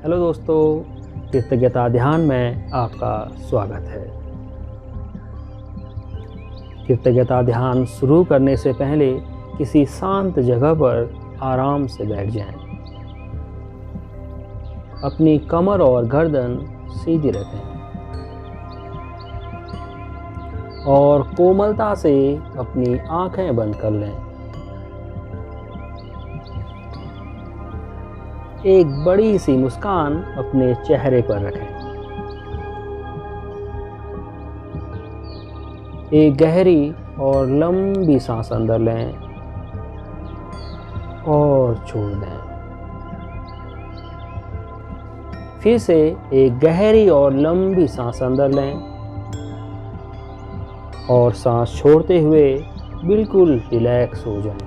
Hello दोस्तों, कृतज्ञता ध्यान में आपका स्वागत है। कृतज्ञता ध्यान शुरू करने से पहले किसी शांत जगह पर आराम से बैठ जाएं। अपनी कमर और गर्दन सीधी रखें और कोमलता से अपनी आंखें बंद कर लें। एक बड़ी सी मुस्कान अपने चेहरे पर रखें। एक गहरी और लंबी सांस अंदर लें और छोड़ दें। फिर से एक गहरी और लंबी सांस अंदर लें और सांस छोड़ते हुए बिल्कुल रिलैक्स हो जाएं।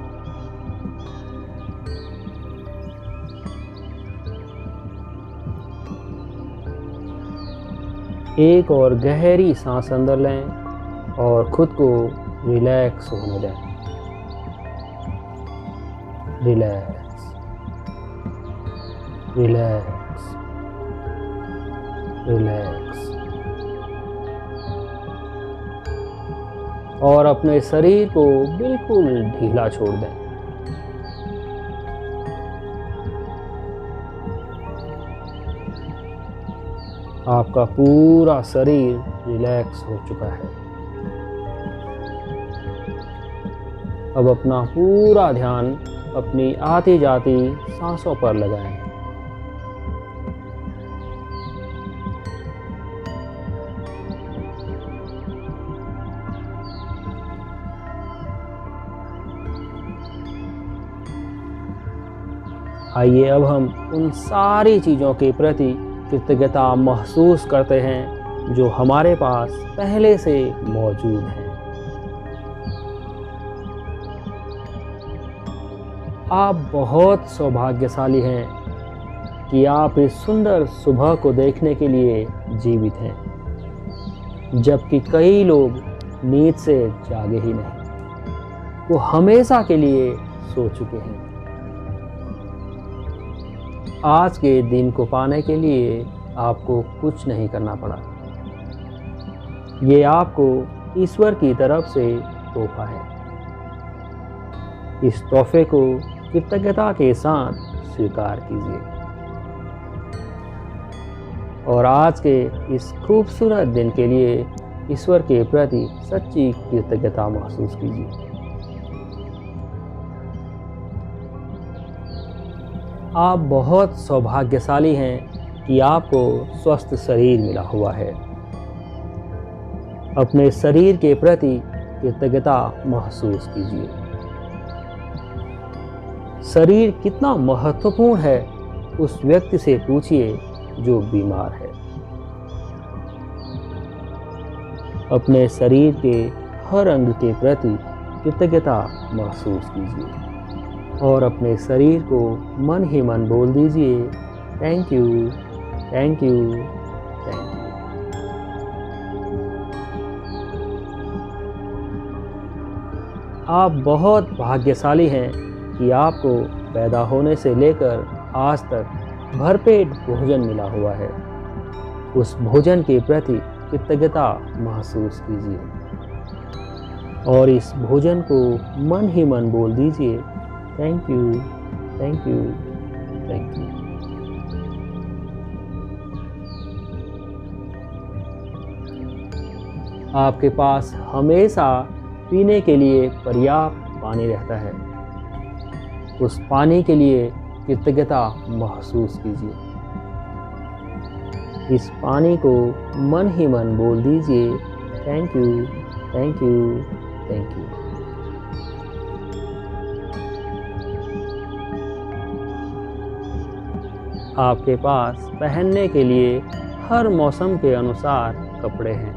एक और गहरी सांस अंदर लें और खुद को रिलैक्स होने दें। Relax, relax, relax. और अपने शरीर को बिल्कुल ढीला छोड़ दें। आपका पूरा शरीर रिलैक्स हो चुका है। अब अपना पूरा ध्यान अपनी आती जाती सांसों पर लगाएं। आइए अब हम उन सारी चीज़ों के प्रति कृतज्ञता महसूस करते हैं जो हमारे पास पहले से मौजूद हैं। आप बहुत सौभाग्यशाली हैं कि आप इस सुंदर सुबह को देखने के लिए जीवित हैं, जबकि कई लोग नींद से जागे ही नहीं, वो हमेशा के लिए सो चुके हैं। आज के दिन को पाने के लिए आपको कुछ नहीं करना पड़ा। ये आपको ईश्वर की तरफ से तोहफा है। इस तोहफे को कृतज्ञता के साथ स्वीकार कीजिए और आज के इस खूबसूरत दिन के लिए ईश्वर के प्रति सच्ची कृतज्ञता महसूस कीजिए। आप बहुत सौभाग्यशाली हैं कि आपको स्वस्थ शरीर मिला हुआ है। अपने शरीर के प्रति कृतज्ञता महसूस कीजिए। शरीर कितना महत्वपूर्ण है उस व्यक्ति से पूछिए जो बीमार है। अपने शरीर के हर अंग के प्रति कृतज्ञता महसूस कीजिए और अपने शरीर को मन ही मन बोल दीजिए, thank you, thank you, thank you. आप बहुत भाग्यशाली हैं कि आपको पैदा होने से लेकर आज तक भरपेट भोजन मिला हुआ है। उस भोजन के प्रति कृतज्ञता महसूस कीजिए और इस भोजन को मन ही मन बोल दीजिए, thank you, thank you, thank you. आपके पास हमेशा पीने के लिए पर्याप्त पानी रहता है। उस पानी के लिए कृतज्ञता महसूस कीजिए। इस पानी को मन ही मन बोल दीजिए, thank you, thank you, thank you. आपके पास पहनने के लिए हर मौसम के अनुसार कपड़े हैं।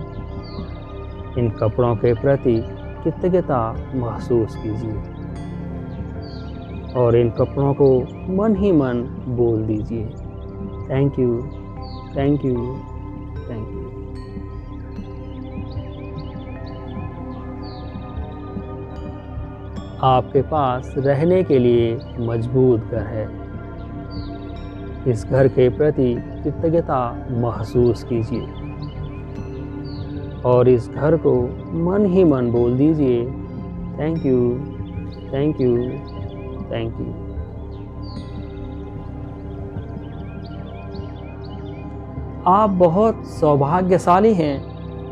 इन कपड़ों के प्रति कृतज्ञता महसूस कीजिए और इन कपड़ों को मन ही मन बोल दीजिए, thank you, thank you, thank you. आपके पास रहने के लिए मजबूत घर है। इस घर के प्रति कृतज्ञता महसूस कीजिए और इस घर को मन ही मन बोल दीजिए, thank you, thank you, thank you. आप बहुत सौभाग्यशाली हैं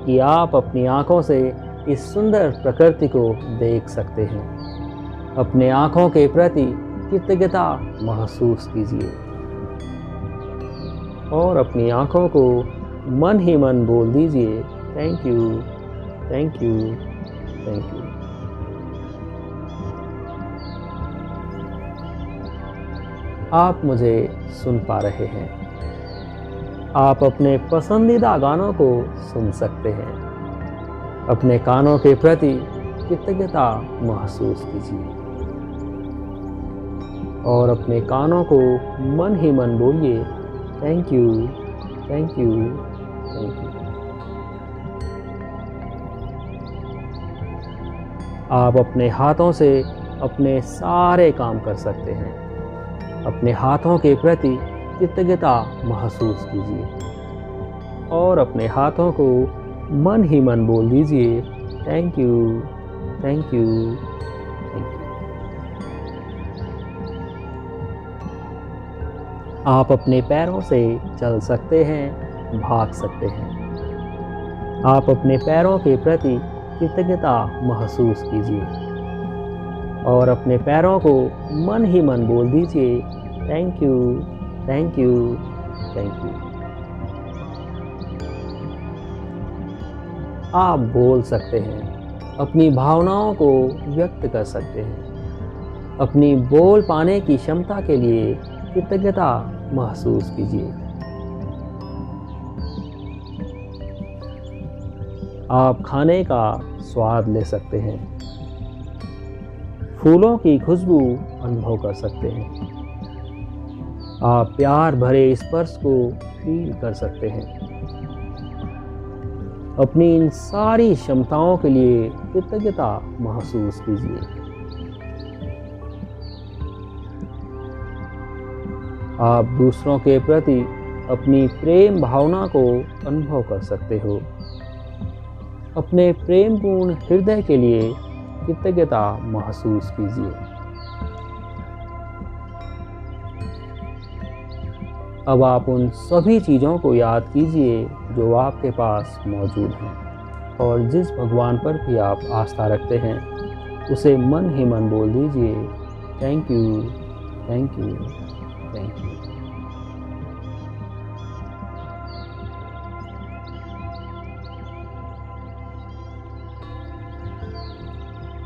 कि आप अपनी आँखों से इस सुंदर प्रकृति को देख सकते हैं। अपने आँखों के प्रति कृतज्ञता महसूस कीजिए और अपनी आँखों को मन ही मन बोल दीजिए, thank you, thank you, thank you. आप मुझे सुन पा रहे हैं। आप अपने पसंदीदा गानों को सुन सकते हैं। अपने कानों के प्रति कृतज्ञता महसूस कीजिए और अपने कानों को मन ही मन बोलिए, thank you, thank you, thank you. आप अपने हाथों से अपने सारे काम कर सकते हैं। अपने हाथों के प्रति कृतज्ञता महसूस कीजिए और अपने हाथों को मन ही मन बोल दीजिए, thank you, thank you, thank you. आप अपने पैरों से चल सकते हैं, भाग सकते हैं। आप अपने पैरों के प्रति कृतज्ञता महसूस कीजिए और अपने पैरों को मन ही मन बोल दीजिए, thank you, thank you, thank you. आप बोल सकते हैं, अपनी भावनाओं को व्यक्त कर सकते हैं। अपनी बोल पाने की क्षमता के लिए कृतज्ञता महसूस कीजिए। आप खाने का स्वाद ले सकते हैं। फूलों की खुशबू अनुभव कर सकते हैं। आप प्यार भरे स्पर्श को फील कर सकते हैं। अपनी इन सारी क्षमताओं के लिए कृतज्ञता महसूस कीजिए। आप दूसरों के प्रति अपनी प्रेम भावना को अनुभव कर सकते हो। अपने प्रेमपूर्ण हृदय के लिए कृतज्ञता महसूस कीजिए। अब आप उन सभी चीज़ों को याद कीजिए जो आपके पास मौजूद हैं और जिस भगवान पर भी आप आस्था रखते हैं उसे मन ही मन बोल दीजिए, thank you, thank you, thank you.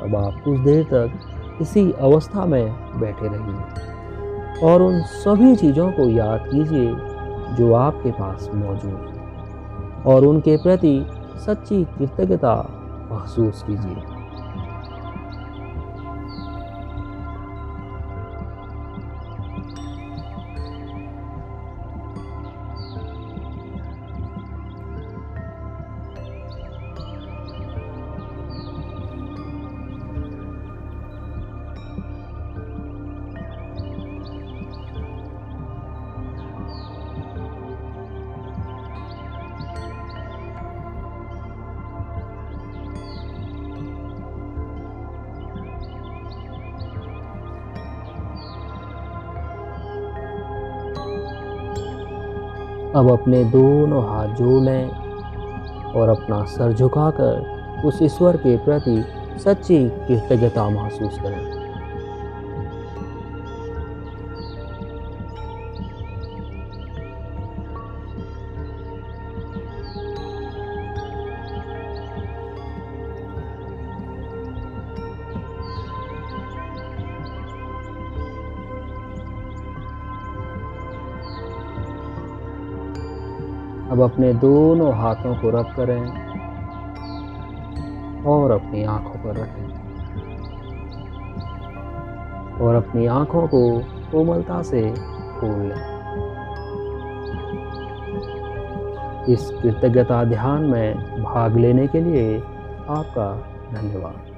अब आप कुछ देर तक इसी अवस्था में बैठे रहिए और उन सभी चीज़ों को याद कीजिए जो आपके पास मौजूद हैं और उनके प्रति सच्ची कृतज्ञता महसूस कीजिए। अब अपने दोनों हाथ जोड़ लें और अपना सर झुकाकर उस ईश्वर के प्रति सच्ची कृतज्ञता महसूस करें। अब अपने दोनों हाथों को रब करें और अपनी आंखों पर रखें और अपनी आंखों को कोमलता से खोल लें। इस कृतज्ञता ध्यान में भाग लेने के लिए आपका धन्यवाद।